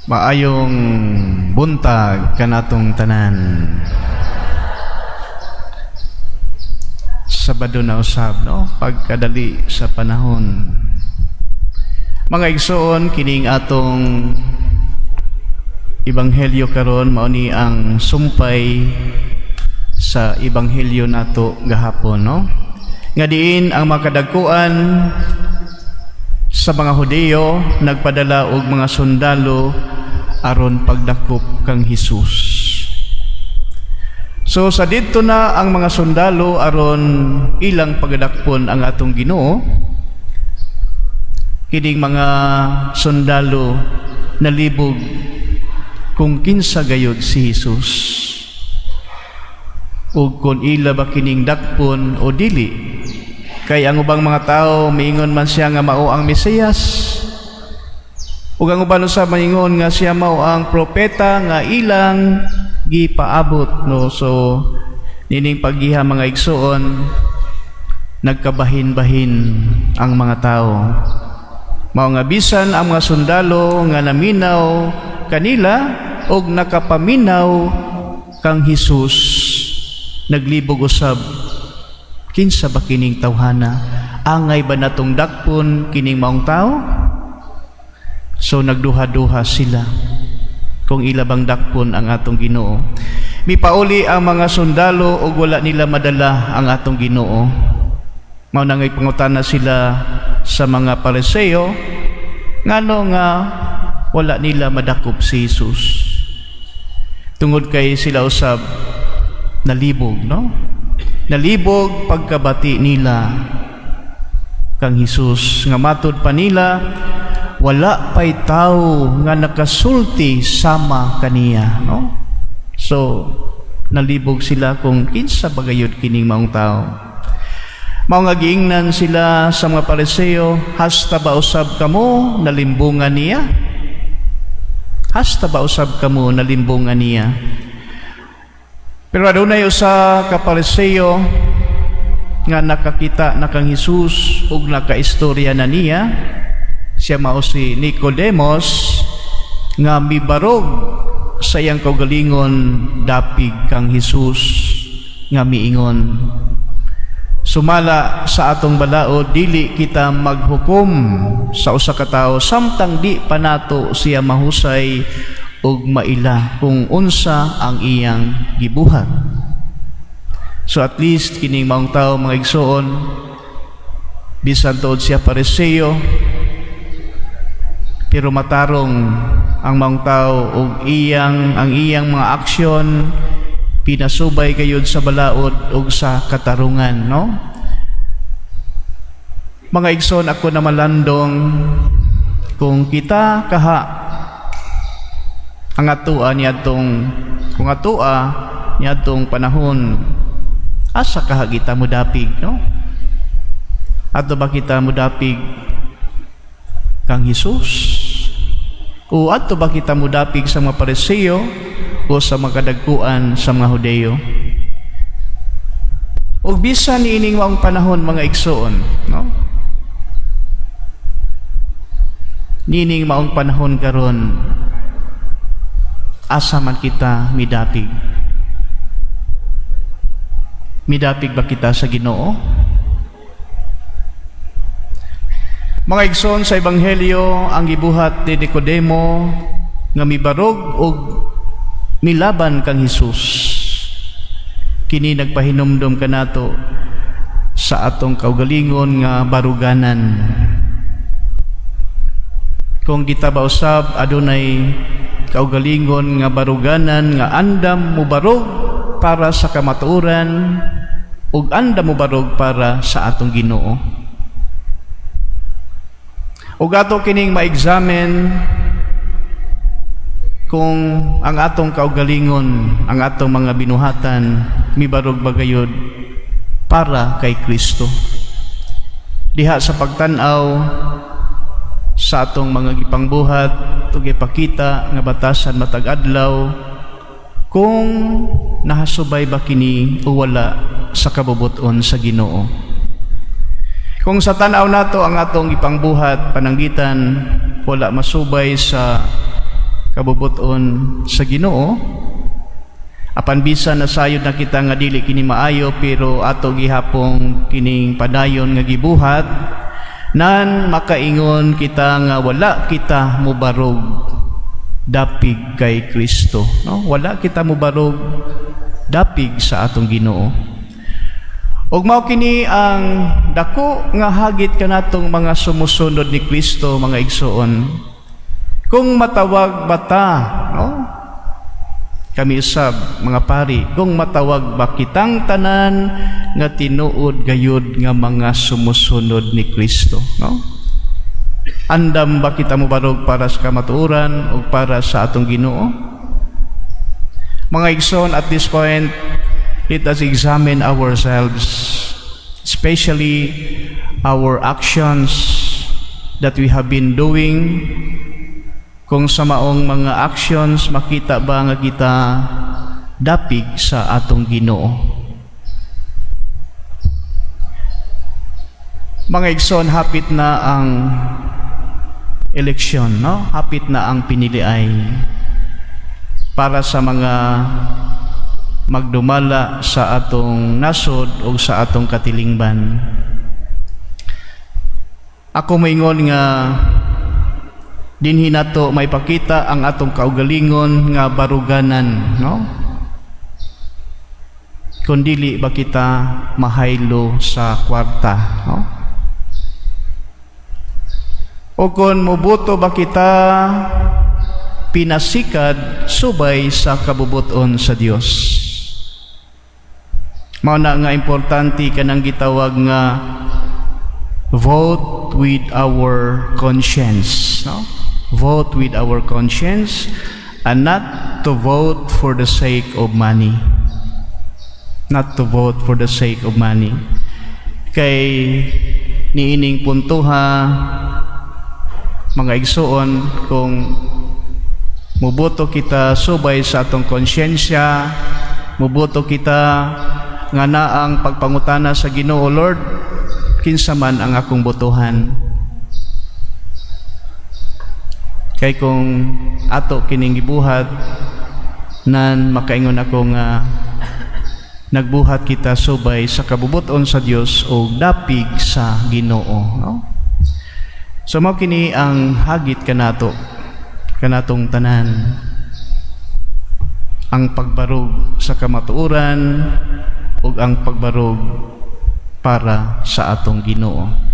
Maayong buntag kanatong tanan. Sabado na usab, no? Pagkadali sa panahon. Mga igsoon, kining atong ebanghelyo karon mao ni ang sumpay sa ebanghelyo nato gahapon, no? Nga diin ang makadagkuan sa mga Hudiyo nagpadala og mga sundalo aron pagdakop kang Hesus. So sa didto na ang mga sundalo aron ilang pagadakpon ang atong Ginoo. Kining mga sundalo nalibog kung kinsa gayud si Hesus, ug kung ila ba kining dakpon o dili. Kay ang ubang mga tao miingon man siya nga mao ang Mesiyas, ug ang uban sa maingon nga siya mao ang propeta nga ilang gipaabot, no? So nining paggiha mga igsoon, nagkabahin-bahin ang mga tao. Mao nga bisan ang mga sundalo nga naminaw kanila og nakapaminaw kang Hesus, naglibog usab, kinsa ba kining tawhana? Angay ba natong dakpon kining maong tao? So nagduha-duha sila kung ila bang dakpon ang atong Ginoo. Mipauli ang mga sundalo ug wala nila madala ang atong Ginoo. Mao nangay pangutana sila sa mga Pariseo ngano nga wala nila madakop si Hesus. Tungod kay sila usab nalibog, no? Nalibog pagkabati nila kang Hesus, nga matud pa nila wala pay tao nga nakasulti sama kaniya, no? So nalibog sila kung kinsa bagayod kining maong tao. Mao nga giingnan sila sa mga Pariseo, hasta ba usab kamo nalimbungan niya? Hasta ba usab kamo nalimbungan niya? Pero adunay usa ka Pariseo nga nakakita na kang Hesus ug nakaistorya na niya. Siya mao si Nicodemos nga mibarog sa iyang kaugalingon dapig kang Hesus nga miingon, sumala sa atong balaod dili kita maghukom sa usa ka tawo samtang di pa nato siya mahusay ug maila kung unsa ang iyang gibuhat. So at least kining maong tao mga igsoon, bisan tuod siya Pariseo, pero matarong ang maong tao ug ang iyang mga aksyon pinasubay gayud sa balaod ug sa katarungan, no? Mga igsoon, ako na malandong kung kita kaha ang atua niadtong kung atua niadtong panahon, asa kaha kita mudapig, no? Ato ba kita mudapig kang Hesus? O ato ba kita mudapig sa mga Pariseo o sa mga kadagkuan sa mga Hudiyo? O bisan niining maong panahon mga igsoon, no? Niining maong panahon karon, asa man kita midapig? Midapig ba kita sa Ginoo? Mga igsoon, sa ebanghelyo ang gibuhat ni Nicodemo nga mibarog og milaban kang Hesus. Kini nagpahinumdom kanato sa atong kaugalingon nga baruganan. Kung kita ba usab adunay kaugalingon nga baruganan nga andam mo barog para sa kamatuoran ug andam mo barog para sa atong Ginoo. Ug ato kining ma-examine kung ang atong kaugalingon, ang atong mga binuhatan mibarog bagayod para kay Kristo. Diha sa pagtan-aw sa atong mga gipangbuhat ug ipakita nga batasan matag adlaw, kung nahasubay ba kini o wala sa kabubuton sa Ginoo. Kung sa tanaw nato ang atong ipangbuhat pananggitan wala masubay sa kabubuton sa Ginoo. Apan bisan nasayod na kita nga dili kini maayo, pero ato gihapong kining padayon nga gibuhat, nan makaingon kita nga wala kita mubarog dapig kay Kristo, no? Wala kita mubarog dapig sa atong Ginoo. Ug mao kini ang dako nga hagit kanatong mga sumusunod ni Kristo, mga igsoon. Kung matawag bata, no? Kami usab mga pari, kung matawag ba kitang tanan nga tinuod gayud nga mga sumusunod ni Kristo, no? Andam ba kita mubarog para sa kamatuoran o para sa atong Ginoo? Mga igsoon, at this point, let us examine ourselves, especially our actions that we have been doing. Kung sa maong mga actions, makita ba nga kita dapig sa atong Ginoo? Mga igsoon, hapit na ang eleksyon, no? Hapit na ang piniliay para sa mga magdumala sa atong nasod o sa atong katilingban. Ako maingon nga dinhi nato may pakita ang atong kaugalingon nga baruganan, no? Kung dili ba kita mahaylo sa kwarta, no? O kung mubuto ba kita pinasikad subay sa kabubuton sa Dios. Mao na nga importante kanang gitawag nga vote with our conscience, no? Vote with our conscience and not to vote for the sake of money. Not to vote for the sake of money. Kay niining puntuha, mga igsoon, kung muboto kita subay sa atong konsyensya, muboto kita nga naang pagpangutana sa Ginoo, Lord, kinsa man ang akong botohan. Kay kung ato kining gibuhat, nan makaingon ako nga nagbuhat kita subay sa kabubuton sa Dios o dapig sa Ginoo, no? So mao kini ang hagit kanatong tanan, ang pagbarog sa kamatuoran ug ang pagbarog para sa atong Ginoo.